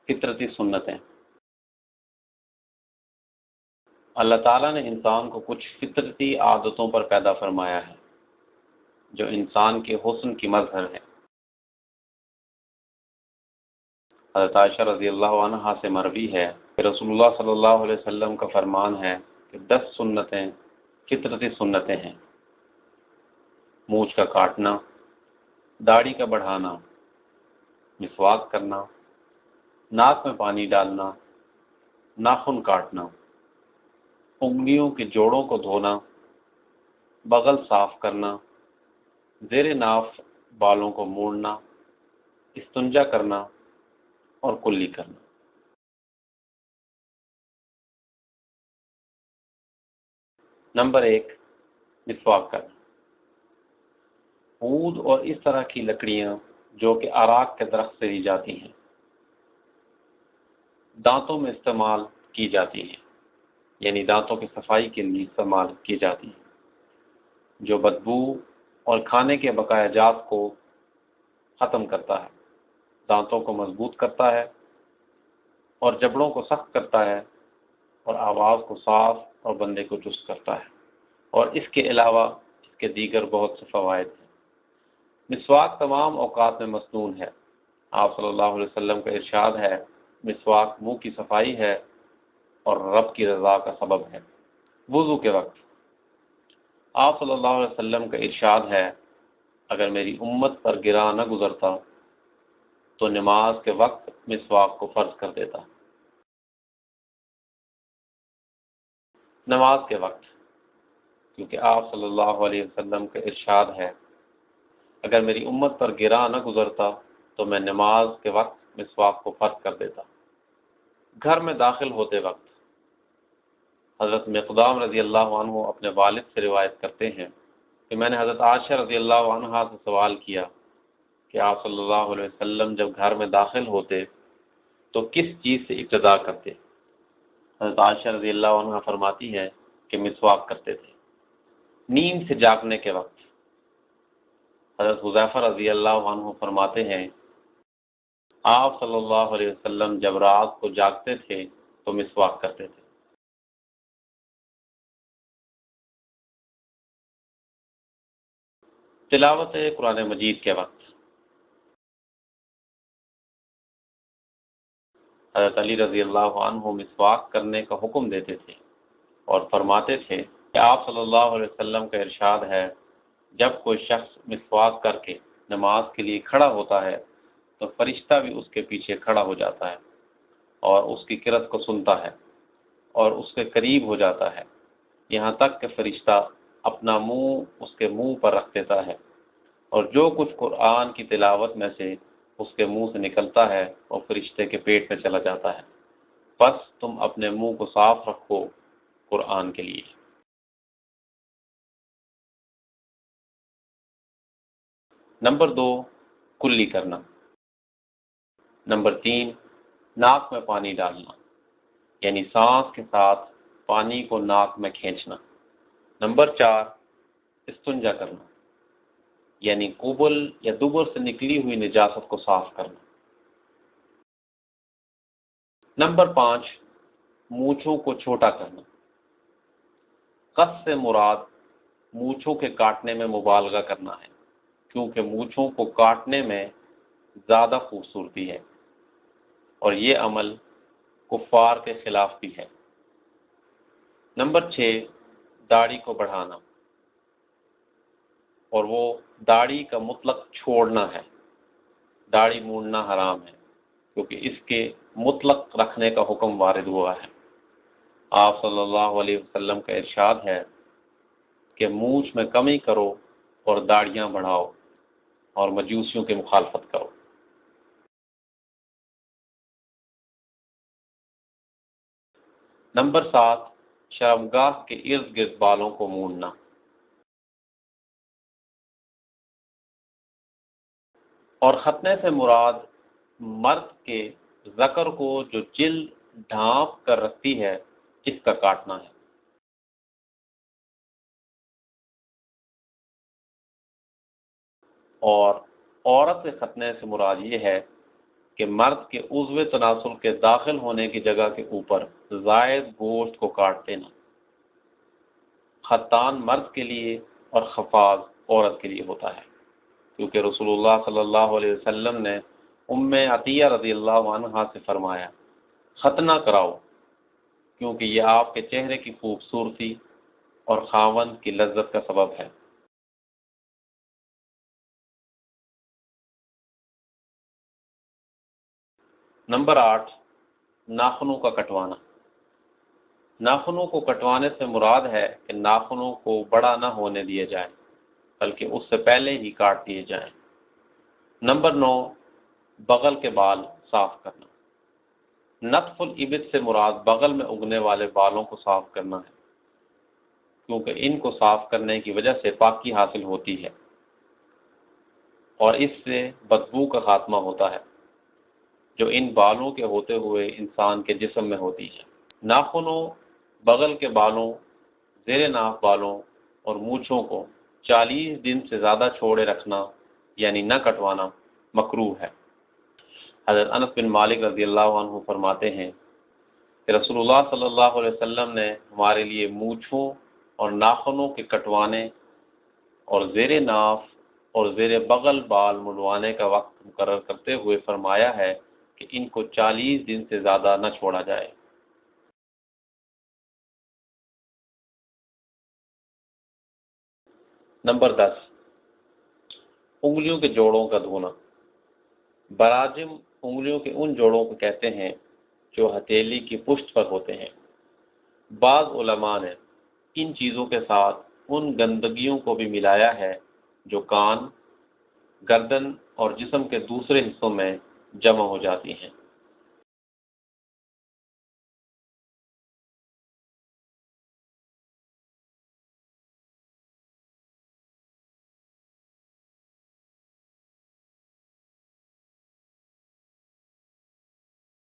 فطرتی سنتیں۔ اللہ تعالیٰ نے انسان کو کچھ فطرتی عادتوں پر پیدا فرمایا ہے جو انسان کے حسن کی مظہر ہے۔ حضرت عائشہ رضی اللہ عنہا سے مروی ہے کہ رسول اللہ صلی اللہ علیہ وسلم کا فرمان ہے کہ 10 سنتیں فطرتی سنتیں ہیں: مونچھ کا کاٹنا، داڑھی کا بڑھانا، مسواک کرنا، ناک میں پانی ڈالنا، ناخن کاٹنا، انگلیوں کے جوڑوں کو دھونا، بغل صاف کرنا، زیر ناف بالوں کو موڑنا، استنجا کرنا اور کلی کرنا۔ نمبر 1، مسواک کرنا۔ عود اور اس طرح کی لکڑیاں جو کہ اراک کے درخت سے لی جاتی ہیں، دانتوں میں استعمال کی جاتی ہیں، یعنی دانتوں کی صفائی کے لیے استعمال کی جاتی ہیں، جو بدبو اور کھانے کے بقایا جات کو ختم کرتا ہے، دانتوں کو مضبوط کرتا ہے اور جبڑوں کو سخت کرتا ہے اور آواز کو صاف اور بندے کو چست کرتا ہے، اور اس کے علاوہ اس کے دیگر بہت سے فوائد ہیں۔ مسواک تمام اوقات میں مسنون ہے۔ آپ صلی اللہ علیہ وسلم کا ارشاد ہے، مسواک منہ کی صفائی ہے اور رب کی رضا کا سبب ہے۔ وضو کے وقت آپ صلی اللہ علیہ وسلم کا ارشاد ہے، اگر میری امت پر گراں نہ گزرتا تو نماز کے وقت مسواک کو فرض کر دیتا۔ نماز کے وقت، کیونکہ آپ صلی اللہ علیہ وسلم کا ارشاد ہے، اگر میری امت پر گراں نہ گزرتا تو میں نماز کے وقت مسواک کو فرض کر دیتا۔ گھر میں داخل ہوتے وقت حضرت مقدام رضی اللہ عنہ اپنے والد سے روایت کرتے ہیں کہ میں نے حضرت عائشہ رضی اللہ عنہا سے سوال کیا کہ آپ صلی اللہ علیہ وسلم جب گھر میں داخل ہوتے تو کس چیز سے ابتدا کرتے؟ حضرت عائشہ رضی اللہ عنہا فرماتی ہے کہ مسواک کرتے تھے۔ نیند سے جاگنے کے وقت حضرت حذیفہ رضی اللہ عنہ فرماتے ہیں، آپ صلی اللہ علیہ وسلم جب رات کو جاگتے تھے تو مسواک کرتے تھے۔ تلاوت قرآن مجید کے وقت حضرت علی رضی اللہ عنہ مسواک کرنے کا حکم دیتے تھے اور فرماتے تھے کہ آپ صلی اللہ علیہ وسلم کا ارشاد ہے، جب کوئی شخص مسواک کر کے نماز کے لیے کھڑا ہوتا ہے تو فرشتہ بھی اس کے پیچھے کھڑا ہو جاتا ہے اور اس کی قرأت کو سنتا ہے اور اس کے قریب ہو جاتا ہے، یہاں تک کہ فرشتہ اپنا منہ اس کے منہ پر رکھ دیتا ہے، اور جو کچھ قرآن کی تلاوت میں سے اس کے منہ سے نکلتا ہے وہ فرشتے کے پیٹ میں چلا جاتا ہے۔ بس تم اپنے منہ کو صاف رکھو قرآن کے لیے۔ نمبر 2، کلی کرنا۔ نمبر 3، ناک میں پانی ڈالنا، یعنی سانس کے ساتھ پانی کو ناک میں کھینچنا۔ نمبر 4، استنجا کرنا، یعنی قبل یا دبر سے نکلی ہوئی نجاست کو صاف کرنا۔ نمبر 5، مونچھوں کو چھوٹا کرنا۔ قص سے مراد مونچھوں کے کاٹنے میں مبالغہ کرنا ہے، کیونکہ مونچھوں کو کاٹنے میں زیادہ خوبصورتی ہے اور یہ عمل کفار کے خلاف بھی ہے۔ نمبر 6، داڑھی کو بڑھانا، اور وہ داڑھی کا مطلق چھوڑنا ہے۔ داڑھی مونڈنا حرام ہے کیونکہ اس کے مطلق رکھنے کا حکم وارد ہوا ہے۔ آپ صلی اللہ علیہ وسلم کا ارشاد ہے کہ مونچھ میں کمی کرو اور داڑیاں بڑھاؤ اور مجوسیوں کی مخالفت کرو۔ نمبر 7، شرمگاہ کے ارد گرد بالوں کو مونڈنا۔ اور ختنے سے مراد مرد کے ذکر کو جو جلد ڈھانپ کر رکھتی ہے اس کا کاٹنا ہے۔ اور عورت کے ختنے سے مراد یہ ہے کہ مرد کے عضو تناسل کے داخل ہونے کی جگہ کے اوپر زائد گوشت کو کاٹ دینا۔ ختان مرد کے لیے اور خفاز عورت کے لیے ہوتا ہے، کیونکہ رسول اللہ صلی اللہ علیہ وسلم نے ام عطیہ رضی اللہ عنہا سے فرمایا ختنہ کراؤ، کیونکہ یہ آپ کے چہرے کی خوبصورتی اور خاوند کی لذت کا سبب ہے۔ نمبر 8، ناخنوں کا کٹوانا۔ ناخنوں کو کٹوانے سے مراد ہے کہ ناخنوں کو بڑا نہ ہونے دیا جائے، بلکہ اس سے پہلے ہی کاٹ دیے جائیں۔ نمبر 9، بغل کے بال صاف کرنا۔ نتف الابط سے مراد بغل میں اگنے والے بالوں کو صاف کرنا ہے، کیونکہ ان کو صاف کرنے کی وجہ سے پاکی حاصل ہوتی ہے اور اس سے بدبو کا خاتمہ ہوتا ہے جو ان بالوں کے ہوتے ہوئے انسان کے جسم میں ہوتی ہے۔ ناخنوں، بغل کے بالوں، زیر ناف بالوں اور مونچھوں کو 40 دن سے زیادہ چھوڑے رکھنا یعنی نہ کٹوانا مکروہ ہے۔ حضرت انس بن مالک رضی اللہ عنہ فرماتے ہیں کہ رسول اللہ صلی اللہ علیہ وسلم نے ہمارے لیے مونچھوں اور ناخنوں کے کٹوانے اور زیر ناف اور زیر بغل بال منڈوانے کا وقت مقرر کرتے ہوئے فرمایا ہے کہ ان کو 40 دن سے زیادہ نہ چھوڑا جائے۔ نمبر 10، انگلیوں کے جوڑوں کا دھونا۔ براجم انگلیوں کے ان جوڑوں کو کہتے ہیں جو ہتھیلی کی پشت پر ہوتے ہیں۔ بعض علماء نے ان چیزوں کے ساتھ ان گندگیوں کو بھی ملایا ہے جو کان، گردن اور جسم کے دوسرے حصوں میں جمع ہو جاتی ہیں۔